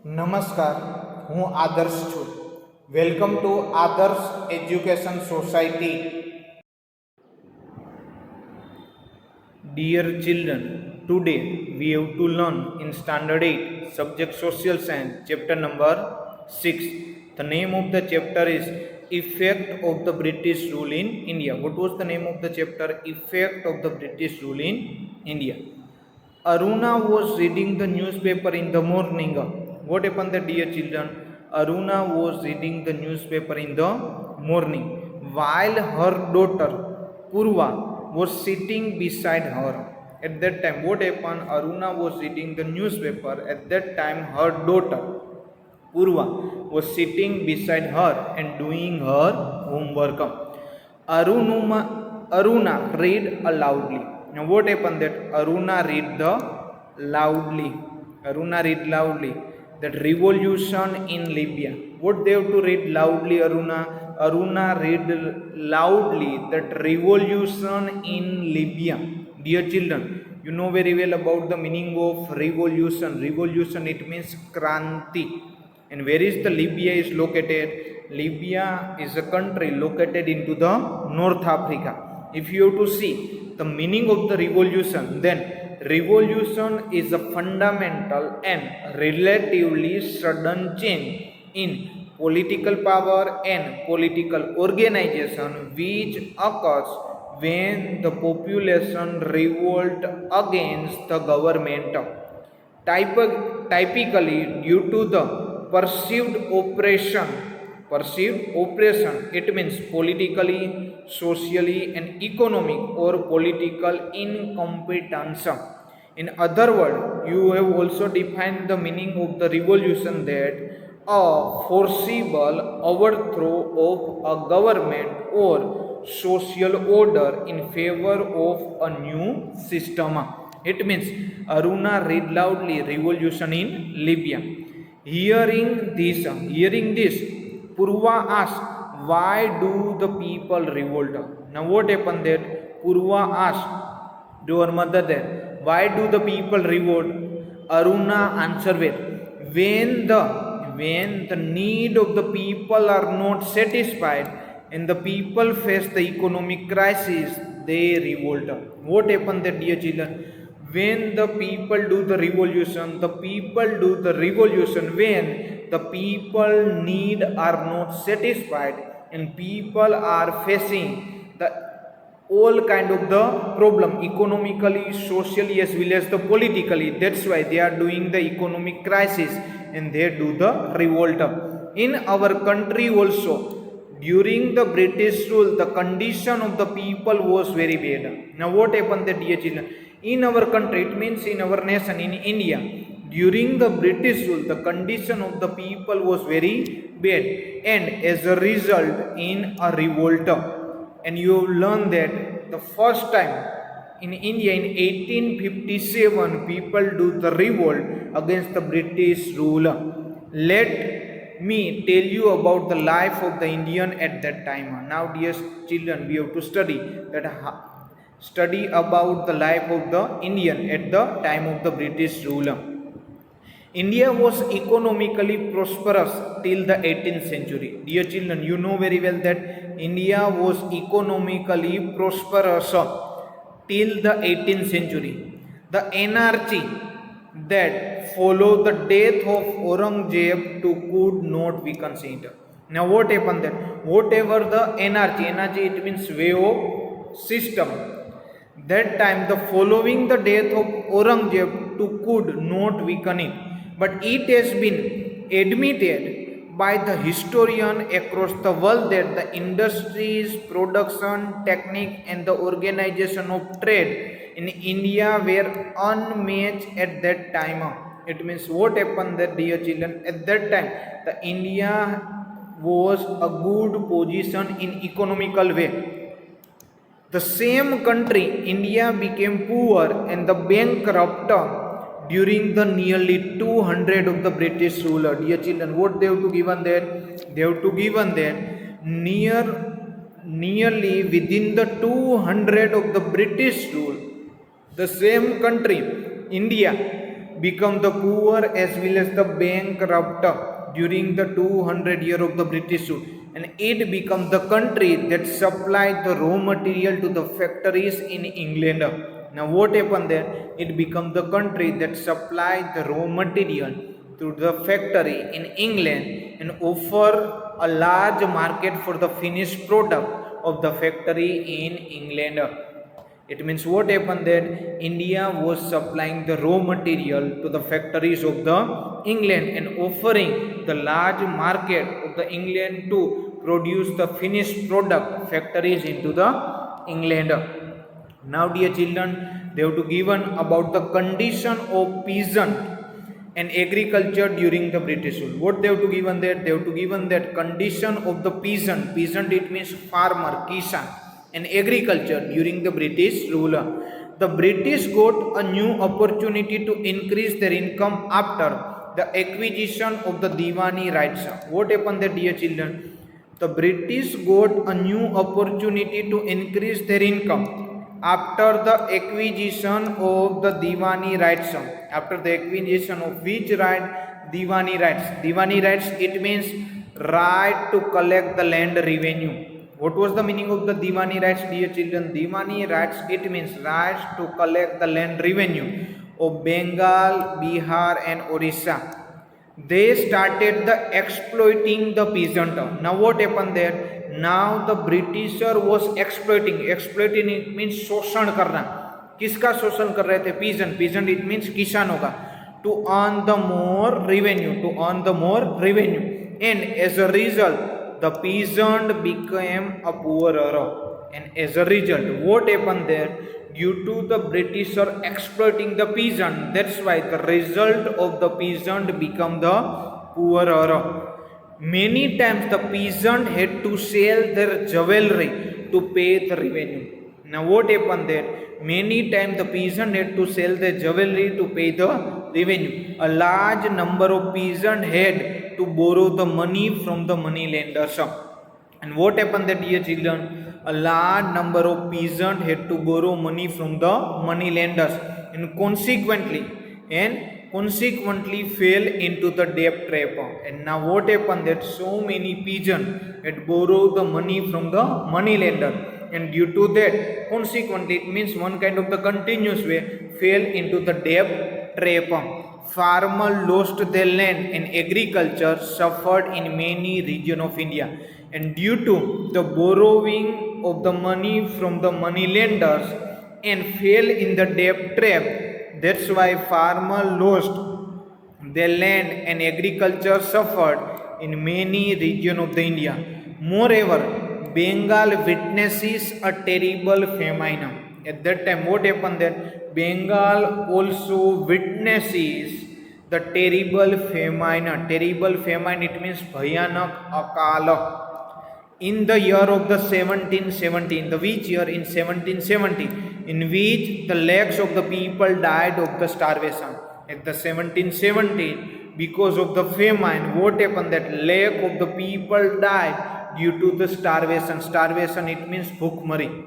નમસ્કાર, હું આદર્શ છું. વેલકમ ટુ આદર્શ education society. Dear children, today we have to learn in Standard 8, subject Social Science, chapter number 6. The name of the chapter is Effect of the British Rule in India. What was the name of the chapter? Effect of the British Rule in India. Aruna was reading the newspaper in the morning. What happened there, dear children? Aruna was reading the newspaper in the morning while her daughter Purva was sitting beside her. At that time, what happened? Aruna was reading the newspaper. At that time, her daughter Purva was sitting beside her and doing her homework. Aruna read loudly. Now what happened that Aruna read loudly that revolution in Libya. What they have to read loudly, Aruna read loudly that revolution in Libya. Dear children, you know very well about the meaning of revolution. Revolution, it means kranti. And where is the Libya is located? Libya is a country located into the North Africa. If you have to see the meaning of the revolution, then revolution is a fundamental and relatively sudden change in political power and political organization which occurs when the population revolt against the government, typically due to the perceived oppression. It means politically, socially and economic or political incompetence. In other words, you have also defined the meaning of the revolution that a forcible overthrow of a government or social order in favor of a new system. It means Aruna read loudly revolution in Libya. Hearing this, Purva asked, why do the people revolt? Now what happened there? Purva asked to her mother there, why do the people revolt? Aruna answered with, when the need of the people are not satisfied and the people face the economic crisis, they revolt. What happened there, dear children? When the people do the revolution when the people need are not satisfied and people are facing the all kind of the problem economically, socially as well as the politically. That's why they are doing the economic crisis and they do the revolt. In our country also, during the British rule, the condition of the people was very bad. Now what happened there, dear children? In our country, it means in our nation, in India, during the British rule, the condition of the people was very bad, and as a result, in a revolt. And you learn that the first time in India in 1857, people do the revolt against the British rule. Let me tell you about the life of the Indian at that time. Now, dear children, we have to study about the life of the Indian at the time of the British rule. India was economically prosperous till the 18th century. Dear children, you know very well that India was economically prosperous till the 18th century. The anarchy that followed the death of Aurangzeb could not weaken it. Now what happened then? Whatever the anarchy it means way of system. That time the following the death of Aurangzeb could not weaken it. But it has been admitted by the historian across the world that the industries, production, technique and the organization of trade in India were unmatched at that time. It means what happened there, dear children? At that time, the India was a good position in economical way. The same country, India, became poor and the bankrupt during the nearly 200 of the British ruler. Dear children, what they have to given there? They have to given there nearly within the 200 of the British rule. The same country, India, become the poor as well as the bankrupt during the 200 year of the British rule, and it become the country that supplied the raw material to the factories in England. Now what happened there? It become the country that supplied the raw material to the factory in England and offer a large market for the finished product of the factory in England. It means what happened that India was supplying the raw material to the factories of the England and offering the large market of the England to produce the finished product factories into the England. Now dear children, they have to given about the condition of peasant and agriculture during the British rule. What they have to given there? They have to given that condition of the peasant. Peasant it means farmer, kisan, and agriculture during the British rule. The British got a new opportunity to increase their income after the acquisition of the Diwani rights. What happened there, dear children? The British got a new opportunity to increase their income after the acquisition of the Diwani rights. After the acquisition of which right? Diwani rights. Diwani rights it means right to collect the land revenue. What was the meaning of the Diwani rights, dear children? Diwani rights it means rights to collect the land revenue of Bengal, Bihar and Orissa. They started the exploiting the peasant. Now what happened there? Now the Britisher was exploiting. Exploiting it means शोषण करना. किसका शोषण कर रहे थे? Peasant. Peasant it means किसानों का. To earn the more revenue. To earn the more revenue. And as a result, the peasant became a poorer. And as a result, what happened there? Due to the British are exploiting the peasant, that's why the result of the peasant become the poorer. Many times the peasant had to sell their jewelry to pay the revenue. Now what happened there? Many times the peasant had to sell their jewelry to pay the revenue. A large number of peasant had to borrow the money from the money lenders. And what happened there, dear children? A large number of peasants had to borrow money from the money lenders and consequently fell into the debt trap. And now what happened that so many peasants had borrowed the money from the money lender, and due to that consequently it means one kind of the continuous way fell into the debt trap. Farmer lost their land and agriculture suffered in many regions of India. And due to the borrowing of the money from the money lenders and fell in the debt trap, that's why farmer lost their land and agriculture suffered in many regions of the India. Moreover, Bengal witnesses a terrible famine. At that time, what happened there? Bengal also witnesses the terrible famine. Terrible famine, it means Bhayanak Akala. In the year of the 1770, the which year? In 1770, in which the lakhs of the people died of the starvation. At the 1770, because of the famine, what happened? That lakh of the people died due to the starvation. Starvation, it means bhukmari.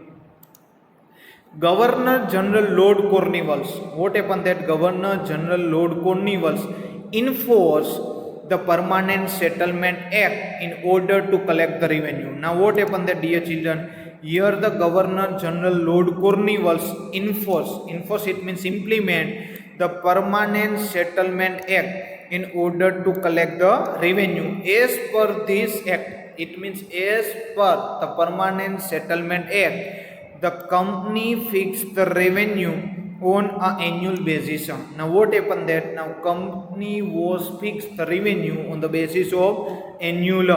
Governor General Lord Cornwallis. What happened? That Governor General Lord Cornwallis enforced the Permanent Settlement Act in order to collect the revenue. Now what happened there, dear children? Here the Governor General Lord Cornwallis enforce it means implement the Permanent Settlement Act in order to collect the revenue. As per this act, it means as per the Permanent Settlement Act, the company fixed the revenue on an annual basis. Now what happened that now company was fixed the revenue on the basis of annual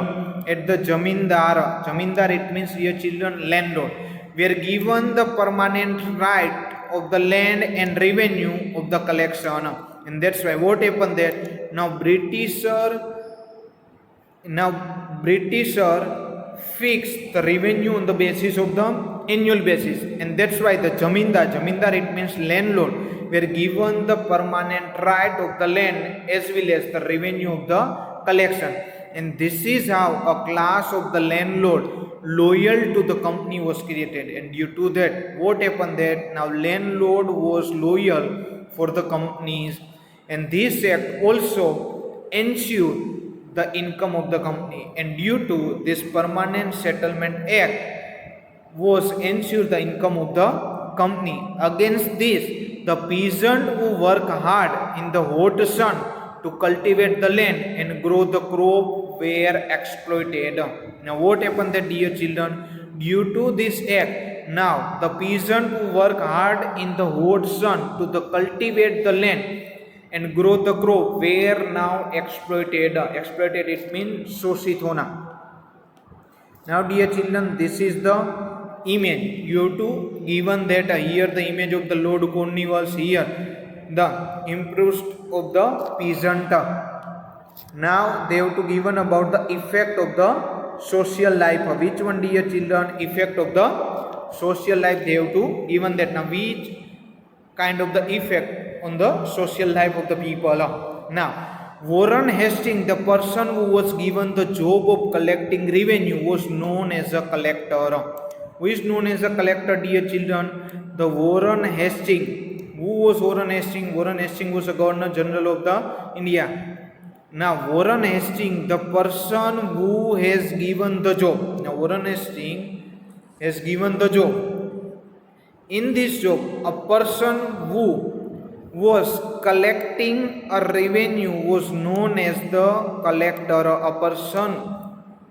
at the Jamindar. Jamindar it means your children landlord. We are given the permanent right of the land and revenue of the collection. And that's why what happened that now Britisher fixed the revenue on the basis of the annual basis, and that's why the jamindar it means landlord were given the permanent right of the land as well as the revenue of the collection. And this is how a class of the landlord loyal to the company was created. And due to that what happened that now landlord was loyal for the companies, and this act also ensured the income of the company, and due to this permanent settlement act was ensure the income of the company. Against this, the peasant who work hard in the hot sun to cultivate the land and grow the crop were exploited. Now what happened that, dear children, due to this act, now the peasant who work hard in the hot sun to the cultivate the land and grow the crop were now exploited. Exploited, it means शोषित होना. Now dear children, this is the image. You have to given that here the image of the Lord Cornwallis, here the improved of the peasant. Now they have to given about the effect of the social life. Which one, dear children? Effect of the social life they have to given that. Now which kind of the effect on the social life of the people? Now Warren Hastings, the person who was given the job of collecting revenue, was known as a collector. Who is known as a collector, dear children? The Warren Hastings. Who was Warren Hastings? Warren Hastings was a Governor General of the India. Now Warren Hastings, the person who has given the job. Now Warren Hastings has given the job. In this job, a person who was collecting a revenue was known as the collector. A person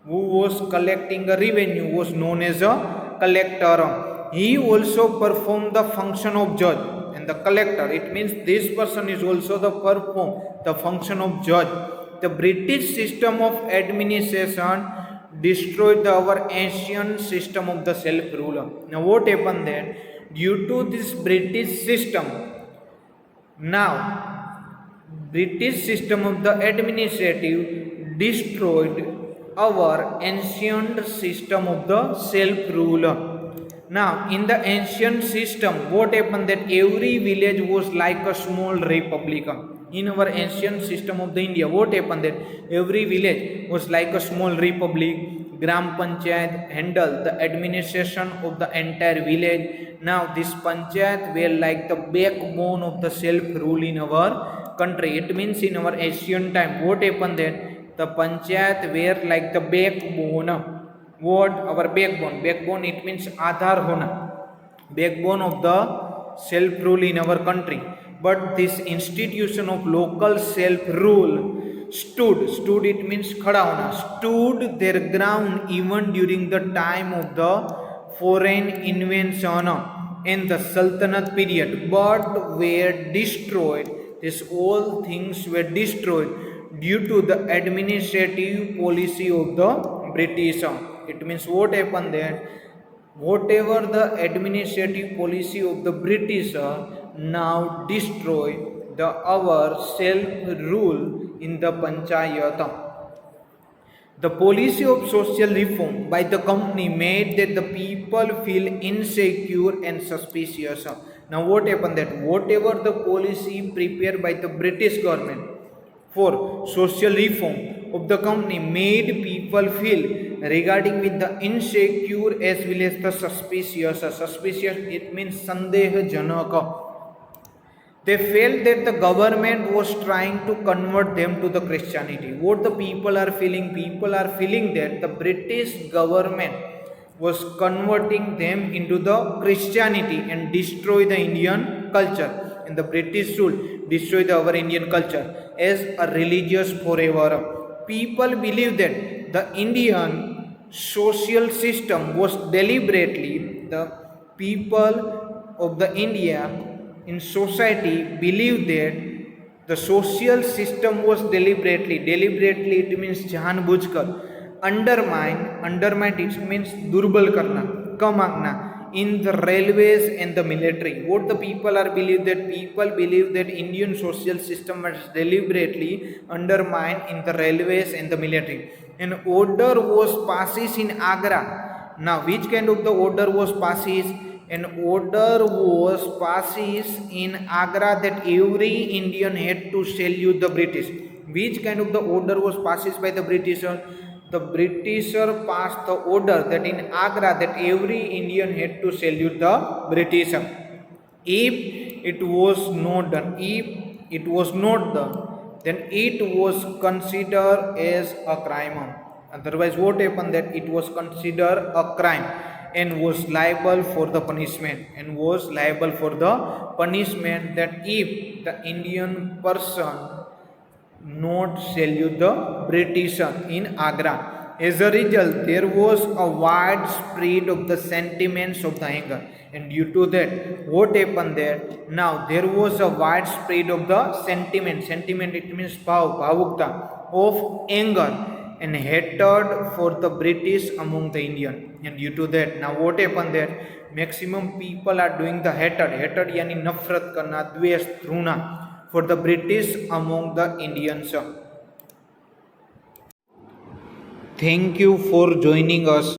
who was collecting a revenue was known as a collector. He also performed the function of judge and the collector. It means this person is also the perform the function of judge. The British system of administration destroyed our ancient system of the self-rule. Now what happened then? Due to this British system, now British system of the administrative destroyed our ancient system of the self-rule. Now in the ancient system, what happened that every village was like a small republic. In our ancient system of the India, what happened that every village was like a small republic. Gram Panchayat handled the administration of the entire village. Now this Panchayat were like the backbone of the self-rule in our country. It means in our ancient time, what happened that the Panchayat were like the backbone. What? Our backbone. Backbone, it means Aadhar hona. Backbone of the self-rule in our country. But this institution of local self-rule stood, it means khada hona, stood their ground even during the time of the foreign invasion in the Sultanate period, but were destroyed. These all things were destroyed due to the administrative policy of the British. It means what happened there? Whatever the administrative policy of the British now destroy the our self-rule in the Panchayat. The policy of social reform by the company made that the people feel insecure and suspicious. Now what happened that whatever the policy prepared by the British government for social reform of the company made people feel regarding with the insecure as well as the suspicious. Suspicious, it means sandehjanaka. They felt that the government was trying to convert them to the Christianity. What the people are feeling? People are feeling that the British government was converting them into the Christianity and destroy the Indian culture. And the British rule destroy our Indian culture as a religious forever. People believe that the Indian social system was deliberately, the people of the India in society believe that the social system was deliberately, it means जानबूझकर, undermine, it means दुर्बल करना, कम आंकना, in the railways and the military. What the people are believe that? People believe that Indian social system was deliberately undermined in the railways and the military. An order was passed in Agra. Now which kind of the order was passed? An order was passed in Agra that every Indian had to salute the British. Which kind of the order was passed by the Britisher? The Britisher passed the order that in Agra that every Indian had to salute the Britisher. If it was not done, if it was not done, then it was considered as a crime. Otherwise, what happened that it was considered a crime and was liable for the punishment, that if the Indian person not salute the British in Agra. As a result, there was a wide spread of the sentiments of the anger, and due to that, what happened there? Now there was a wide spread of the sentiment. Sentiment, it means bhavukta of anger and hatred for the British among the Indian, and due to that, now what happened there? Maximum people are doing the hatred यानी नफरत करना, द्वेष, घृणा for the British among the Indians. Thank you for joining us.